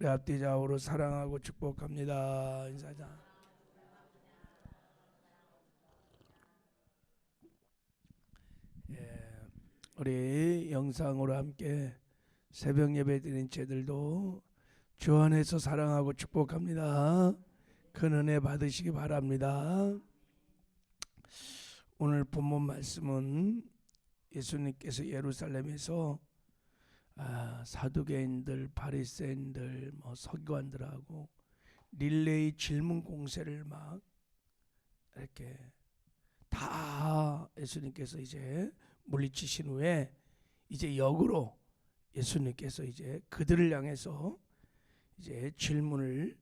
우리 앞뒤 좌우로 사랑하고 축복합니다. 인사자. 예, 우리 영상으로 함께 새벽 예배 드린 제들도 주 안에서 사랑하고 축복합니다. 큰 은혜 받으시기 바랍니다. 오늘 본문 말씀은 예수님께서 예루살렘에서 사두개인들, 바리새인들, 서기관들하고 릴레이 질문 공세를 막 이렇게 다 예수님께서 이제 물리치신 후에 이제 역으로 예수님께서 이제 그들을 향해서 이제 질문을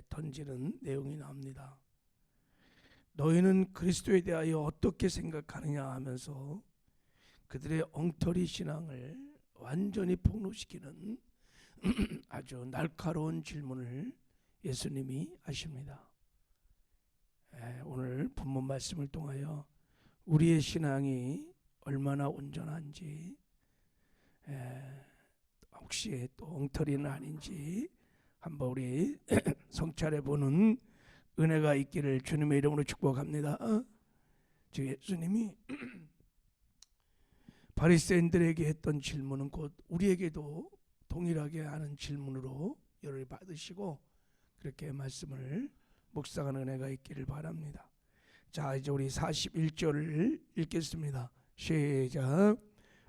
던지는 내용이 나옵니다. 너희는 그리스도에 대하여 어떻게 생각하느냐 하면서 그들의 엉터리 신앙을 완전히 폭로시키는 아주 날카로운 질문을 예수님이 하십니다. 오늘 본문 말씀을 통하여 우리의 신앙이 얼마나 온전한지, 혹시 또 엉터리는 아닌지 한번 우리 성찰해 보는 은혜가 있기를 주님의 이름으로 축복합니다. 즉 예수님이 바리새인들에게 했던 질문은 곧 우리에게도 동일하게 하는 질문으로 열을 받으시고 그렇게 말씀을 묵상하는 은혜가 있기를 바랍니다. 자, 이제 우리 41절을 읽겠습니다. 시작.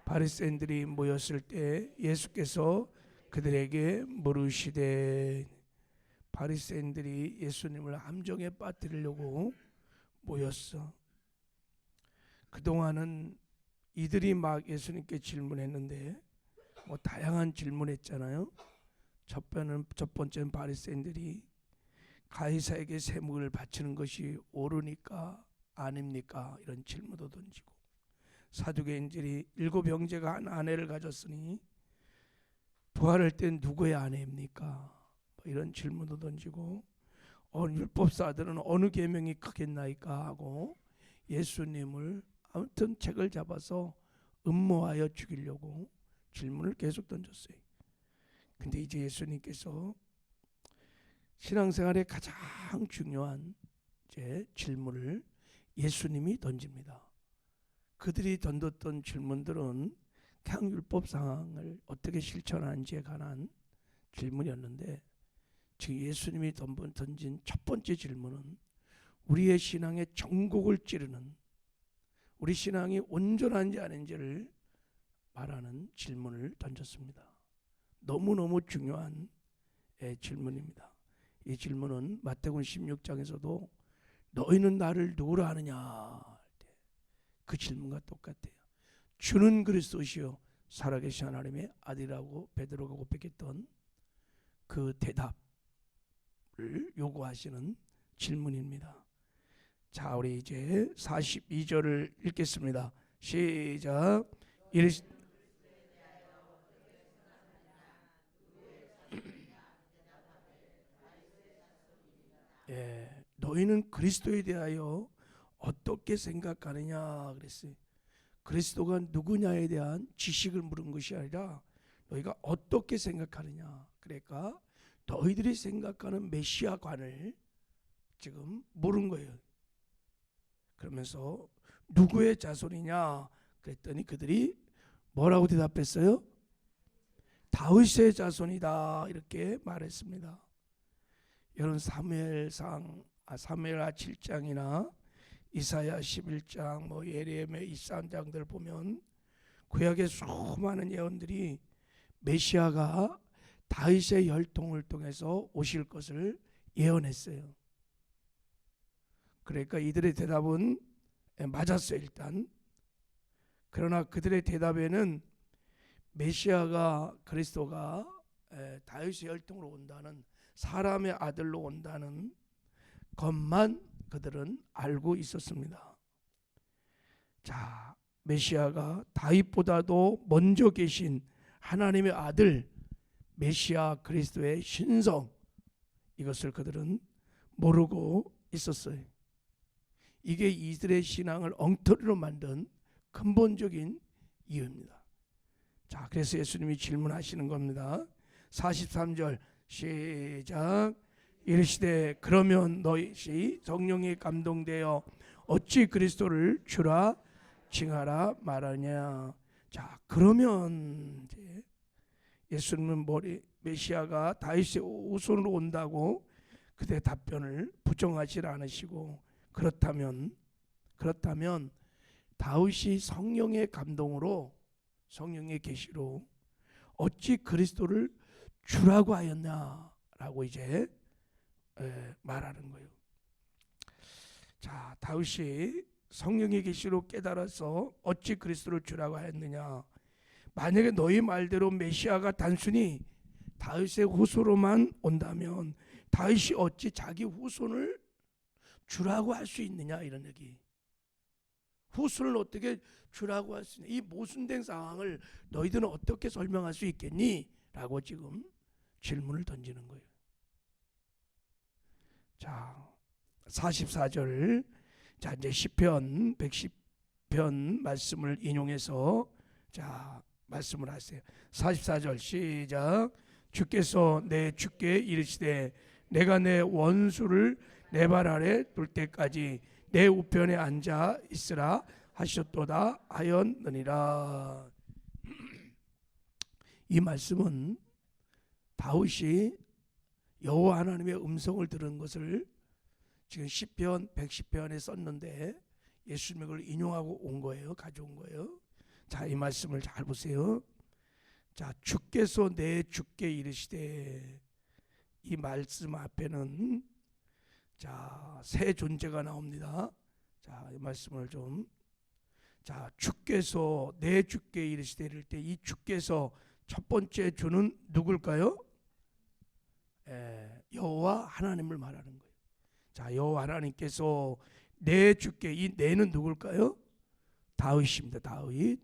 바리새인들이 모였을 때 예수께서 그들에게 물으시되, 바리새인들이 예수님을 함정에 빠뜨리려고 모였어. 그동안은 이들이 막 예수님께 질문했는데 다양한 질문했잖아요. 첫 번째는 바리새인들이 가이사에게 세목을 바치는 것이 옳으니까 아닙니까? 이런 질문도 던지고, 사두개인들이 7 형제가 한 아내를 가졌으니 부활할 땐 누구의 아내입니까? 이런 질문도 던지고, 율법사들은 어느 계명이 크겠나이까 하고 예수님을 아무튼 책을 잡아서 음모하여 죽이려고 질문을 계속 던졌어요. 근데 이제 예수님께서 신앙생활의 가장 중요한 이제 질문을 예수님이 던집니다. 그들이 던졌던 질문들은 그냥 율법 상황을 어떻게 실천하는지에 관한 질문이었는데, 지금 예수님이 던진 첫 번째 질문은 우리의 신앙의 정곡을 찌르는, 우리 신앙이 온전한지 아닌지를 말하는 질문을 던졌습니다. 너무너무 중요한 질문입니다. 이 질문은 마태복음 16장에서도 너희는 나를 누구라 하느냐, 그 질문과 똑같아요. 주는 그리스도시요 살아계신 하나님의 아들이라고 베드로가 고백했던 그 대답을 요구하시는 질문입니다. 자, 우리 이제 42절을 읽겠습니다. 시작. 너희는 그리스도에 대하여 어떻게 생각하느냐 그랬어요. 그리스도가 누구냐에 대한 지식을 물은 것이 아니라 너희가 어떻게 생각하느냐, 그러니까 너희들이 생각하는 메시아관을 지금 물은 거예요. 그러면서 누구의 자손이냐 그랬더니 그들이 뭐라고 대답했어요? 다윗의 자손이다, 이렇게 말했습니다. 여러분 사무엘하 7장이나 이사야 11장, 예레미야 23장들 보면 구약의 수많은 예언들이 메시아가 다윗의 혈통을 통해서 오실 것을 예언했어요. 그러니까 이들의 대답은 맞았어요, 일단. 그러나 그들의 대답에는 메시아가, 그리스도가 다윗의 혈통으로 온다는, 사람의 아들로 온다는 것만 그들은 알고 있었습니다. 자, 메시아가 다윗보다도 먼저 계신 하나님의 아들 메시아 그리스도의 신성, 이것을 그들은 모르고 있었어요. 이게 이들의 신앙을 엉터리로 만든 근본적인 이유입니다. 자, 그래서 예수님이 질문하시는 겁니다. 43절 시작. 이르시되 그러면 너희 성령에 감동되어 어찌 그리스도를 주라 칭하라 말하냐. 자, 그러면 이제 예수님은 메시아가 다윗의 후손으로 온다고 그때 답변을 부정하지 않으시고, 그렇다면 다윗이 성령의 감동으로, 성령의 계시로 어찌 그리스도를 주라고 하였냐라고 이제 말하는 거예요. 자, 다윗이 성령의 계시로 깨달아서 어찌 그리스도를 주라고 하였느냐. 만약에 너희 말대로 메시아가 단순히 다윗의 후손으로만 온다면 다윗이 어찌 자기 후손을 주라고 할 수 있느냐, 이런 얘기. 후손을 어떻게 주라고 할 수 있냐, 이 모순된 상황을 너희들은 어떻게 설명할 수 있겠니? 라고 지금 질문을 던지는 거예요. 자, 44절. 자, 이제 시편 110편 말씀을 인용해서 자, 말씀을 하세요. 44절 시작. 주께서 내 주께 이르시되 내가 내 원수를 내 발 아래 둘 때까지 내 우편에 앉아 있으라 하셨도다 하였느니라. 이 말씀은 다윗이 여호와 하나님의 음성을 들은 것을 지금 시편 110편에 썼는데 예수님이 그걸 인용하고 온 거예요. 가져온 거예요. 자, 이 말씀을 잘 보세요. 자, 주께서 내 주께 이르시되, 이 말씀 앞에는 자, 새 존재가 나옵니다. 자, 이 말씀을 좀, 자, 주께서 내 주께 이르시되 이럴 때 이 주께서 첫 번째 주는 누굴까요? 여호와 하나님을 말하는 거예요. 자, 여호와 하나님께서 내 주께, 이 내는 누굴까요? 다윗입니다. 다윗.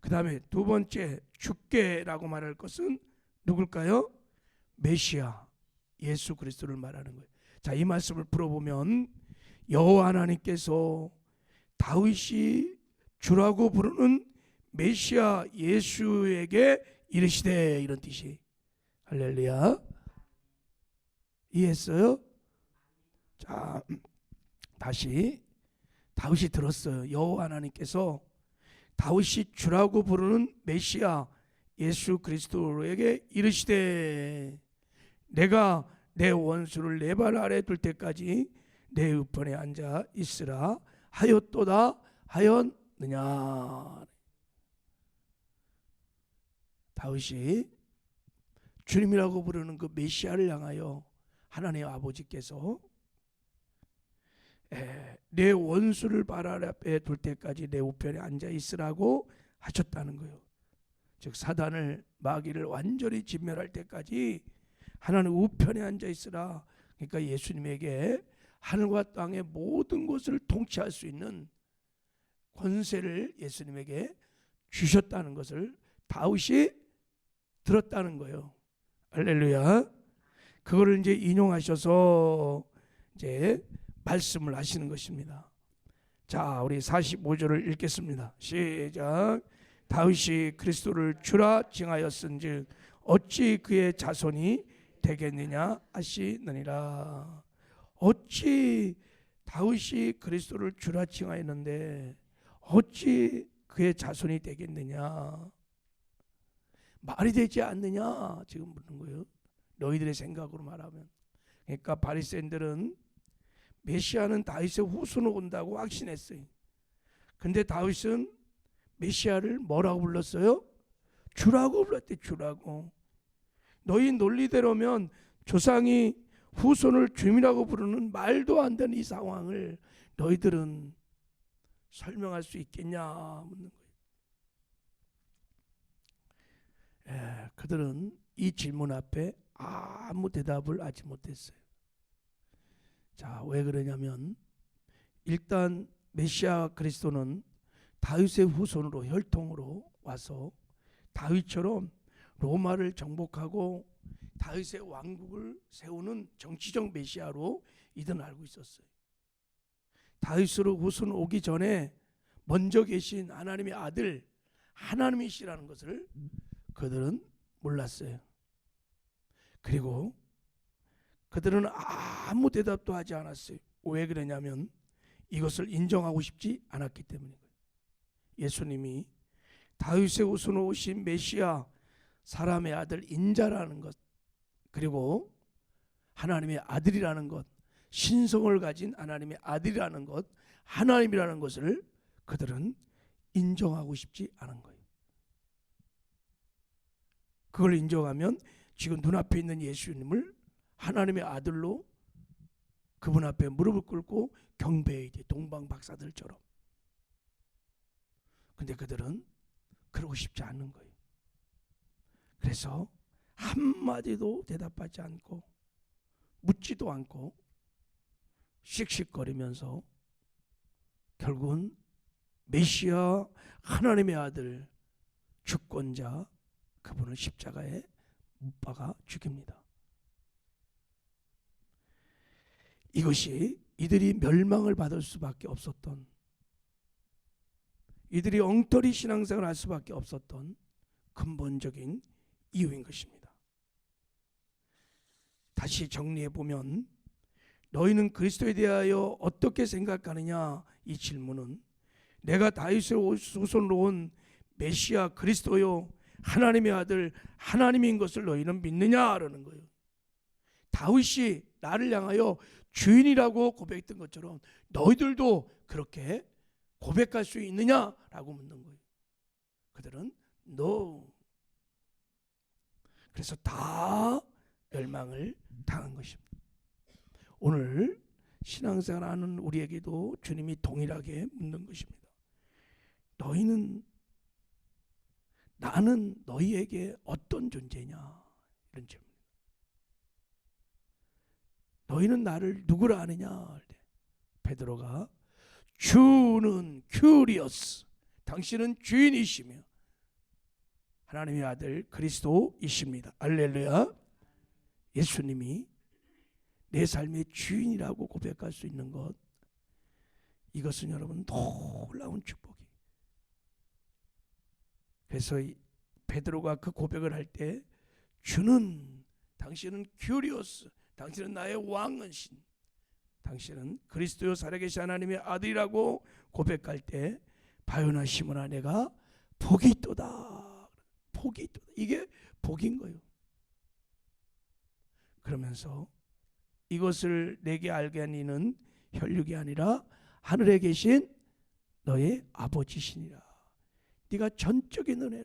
그 다음에 두 번째 주께라고 말할 것은 누굴까요? 메시아 예수 그리스도를 말하는 거예요. 자, 이 말씀을 풀어보면 여호와 하나님께서 다윗이 주라고 부르는 메시아 예수에게 이르시되, 이런 뜻이. 할렐루야. 이해했어요? 자, 다시 다윗이 들었어요. 여호와 하나님께서 다윗이 주라고 부르는 메시아 예수 그리스도에게 이르시되 내가 내 원수를 내 발 아래 둘 때까지 내 우편에 앉아 있으라 하였도다 하였느냐. 다윗이 주님이라고 부르는 그 메시아를 향하여 하나님 아버지께서 내 원수를 발 아래 둘 때까지 내 우편에 앉아 있으라고 하셨다는 거예요. 즉 사단을, 마귀를 완전히 진멸할 때까지 하나님 우편에 앉아 있으라. 그러니까 예수님에게 하늘과 땅의 모든 것을 통치할 수 있는 권세를 예수님에게 주셨다는 것을 다윗이 들었다는 거예요. 할렐루야. 그거를 이제 인용하셔서 이제 말씀을 하시는 것입니다. 자, 우리 45절을 읽겠습니다. 시작. 다윗이 그리스도를 주라 칭하였은즉 어찌 그의 자손이 되겠느냐 하시느니라. 어찌 다윗이 그리스도를 주라 칭하였는데 어찌 그의 자손이 되겠느냐, 말이 되지 않느냐 지금 묻는 거예요. 너희들의 생각으로 말하면. 그러니까 바리새인들은 메시아는 다윗의 후손으로 온다고 확신했어요. 근데 다윗은 메시아를 뭐라고 불렀어요? 주라고 불렀대. 주라고. 너희 논리대로면 조상이 후손을 주님이라고 부르는 말도 안 되는 이 상황을 너희들은 설명할 수 있겠냐 묻는 거예요. 그들은 이 질문 앞에 아무 대답을 하지 못했어요. 자, 왜 그러냐면 일단 메시아 그리스도는 다윗의 후손으로, 혈통으로 와서 다윗처럼 로마를 정복하고 다윗의 왕국을 세우는 정치적 메시아로 이들은 알고 있었어요. 다윗으로 후손 오기 전에 먼저 계신 하나님의 아들 하나님이시라는 것을 그들은 몰랐어요. 그리고 그들은 아무 대답도 하지 않았어요. 왜 그러냐면 이것을 인정하고 싶지 않았기 때문이에요. 예수님이 다윗의 후손으로 오신 메시아, 사람의 아들 인자라는 것, 그리고 하나님의 아들이라는 것, 신성을 가진 하나님의 아들이라는 것, 하나님이라는 것을 그들은 인정하고 싶지 않은 거예요. 그걸 인정하면 지금 눈앞에 있는 예수님을 하나님의 아들로 그분 앞에 무릎을 꿇고 경배해야 돼, 동방 박사들처럼. 근데 그들은 그러고 싶지 않은 거예요. 그래서 한마디도 대답하지 않고 묻지도 않고 씩씩거리면서 결국은 메시아, 하나님의 아들, 주권자, 그분을 십자가에 못 박아 죽입니다. 이것이 이들이 멸망을 받을 수밖에 없었던, 이들이 엉터리 신앙생활을 할 수밖에 없었던 근본적인 이유인 것입니다. 다시 정리해 보면, 너희는 그리스도에 대하여 어떻게 생각하느냐, 이 질문은 내가 다윗의 후손으로 온 메시아 그리스도요 하나님의 아들 하나님인 것을 너희는 믿느냐라는 거예요. 다윗이 나를 향하여 주인이라고 고백했던 것처럼 너희들도 그렇게 고백할 수 있느냐라고 묻는 거예요. 그들은 no. 그래서 다 멸망을 당한 것입니다. 오늘 신앙생활하는 우리에게도 주님이 동일하게 묻는 것입니다. 나는 너희에게 어떤 존재냐, 이런 질문. 너희는 나를 누구라 하느냐. 베드로가 주는 큐리어스, 당신은 주인이시며 하나님의 아들 그리스도이십니다. 할렐루야. 예수님이 내 삶의 주인이라고 고백할 수 있는 것, 이것은 여러분 놀라운 축복이. 그래서 베드로가 그 고백을 할 때 주는, 당신은 큐리오스, 당신은 나의 왕이신, 당신은 그리스도요 살아계신 하나님의 아들이라고 고백할 때 바요나 시몬아 내가 복이 있도다, 복이 있도다, 이게 복인 거예요. 그러면서 이것을 내게 알게 하니는 혈육이 아니라 하늘에 계신 너의 아버지시니라. 네가 전적인 은혜로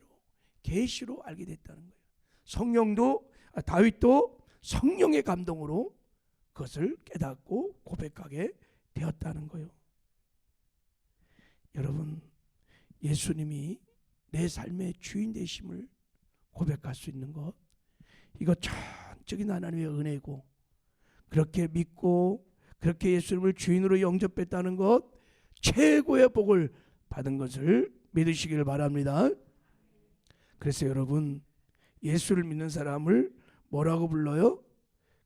계시로 알게 됐다는 거예요. 성령도, 다윗도 성령의 감동으로 그것을 깨닫고 고백하게 되었다는 거예요. 여러분, 예수님이 내 삶의 주인 되심을 고백할 수 있는 것, 이거 전적인 하나님의 은혜고, 그렇게 믿고 그렇게 예수님을 주인으로 영접했다는 것, 최고의 복을 받은 것을 믿으시길 바랍니다. 그래서 여러분, 예수를 믿는 사람을 뭐라고 불러요?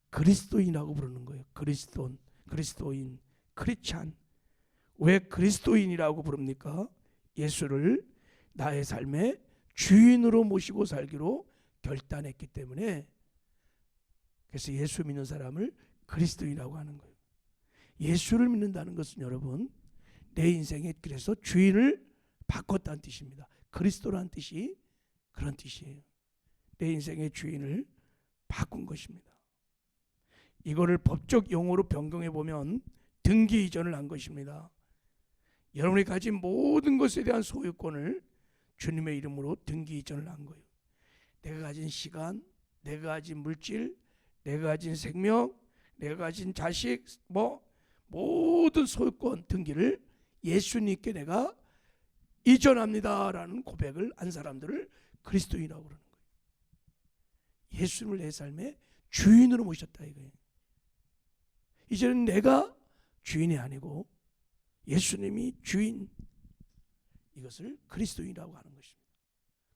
그리스도인이라고 부르는 거예요. 그리스도인, 크리스찬. 왜 그리스도인이라고 부릅니까? 예수를 나의 삶의 주인으로 모시고 살기로 결단했기 때문에. 그래서 예수 믿는 사람을 그리스도인이라고 하는 거예요. 예수를 믿는다는 것은 여러분, 내 인생에 그래서 주인을 바꿨다는 뜻입니다. 그리스도라는 뜻이 그런 뜻이에요. 내 인생의 주인을 바꾼 것입니다. 이거를 법적 용어로 변경해 보면 등기 이전을 한 것입니다. 여러분이 가진 모든 것에 대한 소유권을 주님의 이름으로 등기 이전을 한 거예요. 내가 가진 시간, 내가 가진 물질, 내가 가진 생명, 내가 가진 자식, 모든 소유권 등기를 예수님께 내가 이전합니다라는 고백을 한 사람들을 그리스도인이라고 그러는 거예요. 예수님을 내 삶의 주인으로 모셨다 이거예요. 이제는 내가 주인이 아니고 예수님이 주인, 이것을 그리스도인이라고 하는 것입니다.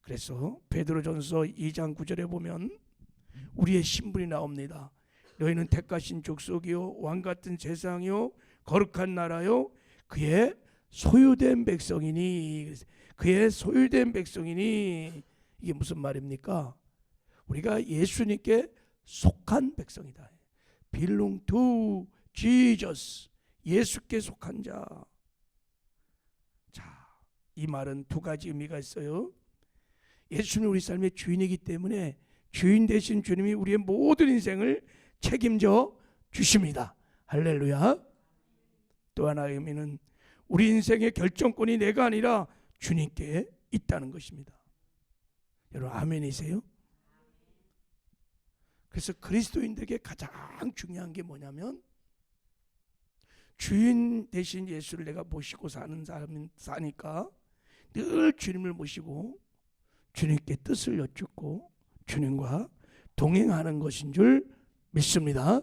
그래서 베드로전서 2장 9절에 보면 우리의 신분이 나옵니다. 너희는 택하신 족속이요 왕같은 제사장이요 거룩한 나라요 그의 소유된 백성이니. 그의 소유된 백성이니, 이게 무슨 말입니까? 우리가 예수님께 속한 백성이다. belong to Jesus. 예수께 속한 자. 자, 이 말은 두 가지 의미가 있어요. 예수는 우리 삶의 주인이기 때문에 주인 되신 주님이 우리의 모든 인생을 책임져 주십니다. 할렐루야. 또 하나의 의미는 우리 인생의 결정권이 내가 아니라 주님께 있다는 것입니다. 여러분 아멘이세요? 그래서 그리스도인들에게 가장 중요한 게 뭐냐면 주인 대신 예수를 내가 모시고 사니까 늘 주님을 모시고 주님께 뜻을 여쭙고 주님과 동행하는 것인 줄 믿습니다.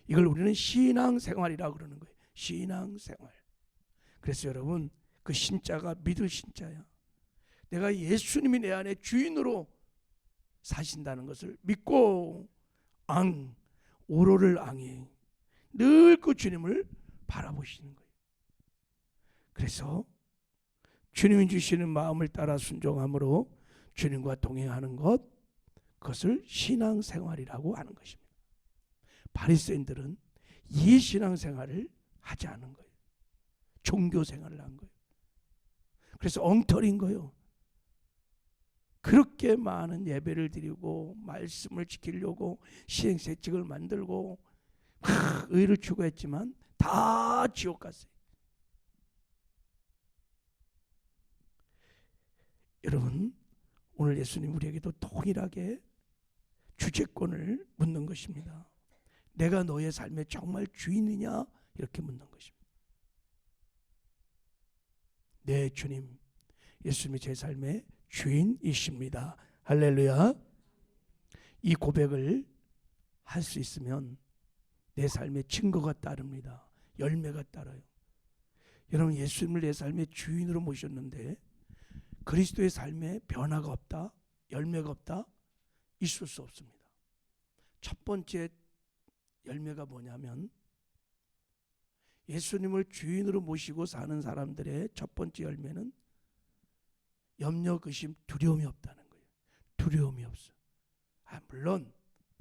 이걸 우리는 신앙생활이라고 그러는 거예요. 신앙생활. 그래서 여러분 그 신자가 믿을 신자야. 내가 예수님이 내 안에 주인으로 사신다는 것을 믿고 오로를 앙해 늘 그 주님을 바라보시는 거예요. 그래서 주님이 주시는 마음을 따라 순종함으로 주님과 동행하는 것, 그것을 신앙생활이라고 하는 것입니다. 바리새인들은 이 신앙생활을 하지 않은 거예요. 종교생활을 한 거예요. 그래서 엉터리인 거예요. 그렇게 많은 예배를 드리고 말씀을 지키려고 시행세칙을 만들고 의를 추구했지만 다 지옥 갔어요. 여러분 오늘 예수님 우리에게도 동일하게 주체권을 묻는 것입니다. 내가 너의 삶의 정말 주인이냐? 이렇게 묻는 것입니다. 네, 주님, 예수님이 제 삶의 주인이십니다. 할렐루야. 이 고백을 할 수 있으면 내 삶의 증거가 따릅니다. 열매가 따라요. 여러분 예수님을 내 삶의 주인으로 모셨는데 그리스도의 삶에 변화가 없다, 열매가 없다, 있을 수 없습니다. 첫 번째 열매가 뭐냐면 예수님을 주인으로 모시고 사는 사람들의 첫 번째 열매는 염려, 의심, 두려움이 없다는 거예요. 두려움이 없어. 물론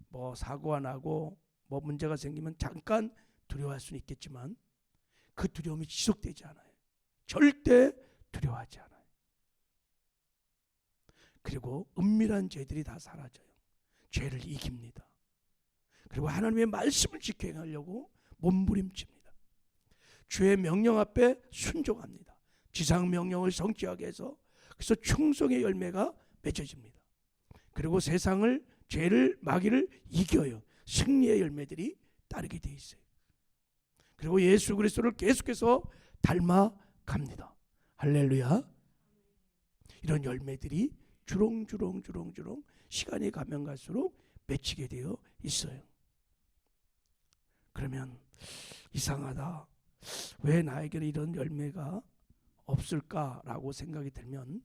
뭐 사고가 나고 뭐 문제가 생기면 잠깐 두려워할 수는 있겠지만 그 두려움이 지속되지 않아요. 절대 두려워하지 않아요. 그리고 은밀한 죄들이 다 사라져요. 죄를 이깁니다. 그리고 하나님의 말씀을 지켜 행하려고 몸부림칩니다. 주의 명령 앞에 순종합니다. 지상 명령을 성취하게 해서 그래서 충성의 열매가 맺어집니다. 그리고 세상을, 죄를, 마귀를 이겨요. 승리의 열매들이 따르게 돼 있어요. 그리고 예수 그리스도를 계속해서 닮아갑니다. 할렐루야. 이런 열매들이 주렁주렁 시간이 가면 갈수록 맺히게 되어 있어요. 그러면 이상하다. 왜 나에게는 이런 열매가 없을까라고 생각이 들면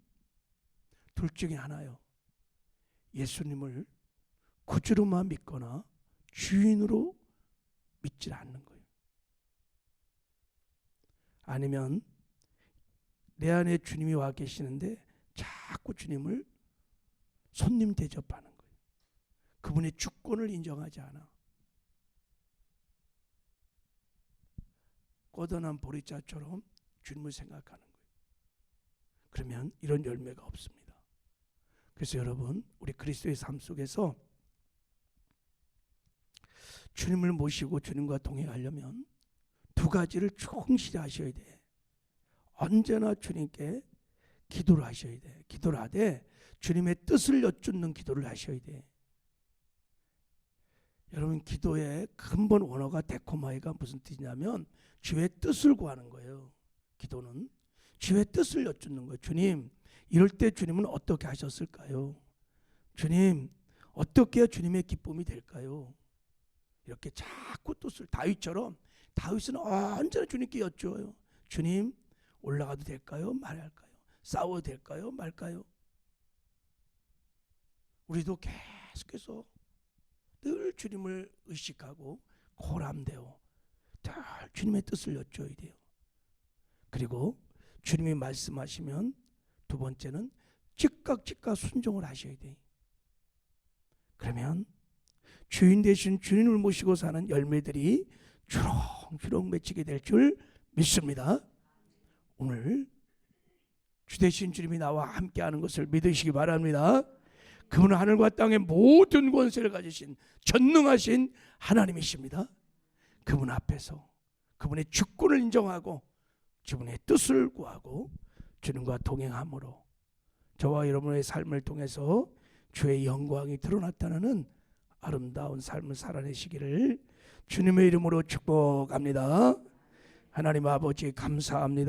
둘 중에 하나요. 예수님을 구주로만 믿거나 주인으로 믿지 않는 거예요. 아니면 내 안에 주님이 와 계시는데 자꾸 주님을 손님 대접하는 거예요. 그분의 주권을 인정하지 않아. 꺼던한 보리자처럼 주님을 생각하는 거예요. 그러면 이런 열매가 없습니다. 그래서 여러분 우리 그리스도의 삶 속에서 주님을 모시고 주님과 동행하려면 두 가지를 충실히 하셔야 돼. 언제나 주님께 기도를 하셔야 돼. 기도를 하되 주님의 뜻을 여쭙는 기도를 하셔야 돼. 여러분 기도의 근본 원어가 데코마이가 무슨 뜻이냐면 주의 뜻을 구하는 거예요. 기도는 주의 뜻을 여쭙는 거예요. 주님, 이럴 때 주님은 어떻게 하셨을까요? 주님, 어떻게 주님의 기쁨이 될까요? 이렇게 자꾸 뜻을 다윗처럼 다윗은 언제나 주님께 여쭈어요. 주님, 올라가도 될까요? 말아야 할까요? 싸워도 될까요? 말까요? 우리도 계속해서 늘 주님을 의식하고 고람되어 늘 주님의 뜻을 여쭈어야 돼요. 그리고 주님이 말씀하시면 두 번째는 즉각 순종을 하셔야 돼요. 그러면 주인 되신 주님을 모시고 사는 열매들이 주렁주렁 맺히게 될 줄 믿습니다. 오늘 주 되신 주님이 나와 함께하는 것을 믿으시기 바랍니다. 그분은 하늘과 땅의 모든 권세를 가지신 전능하신 하나님이십니다. 그분 앞에서 그분의 주권을 인정하고 주분의 뜻을 구하고 주님과 동행함으로 저와 여러분의 삶을 통해서 주의 영광이 드러나타나는 아름다운 삶을 살아내시기를 주님의 이름으로 축복합니다. 하나님 아버지 감사합니다.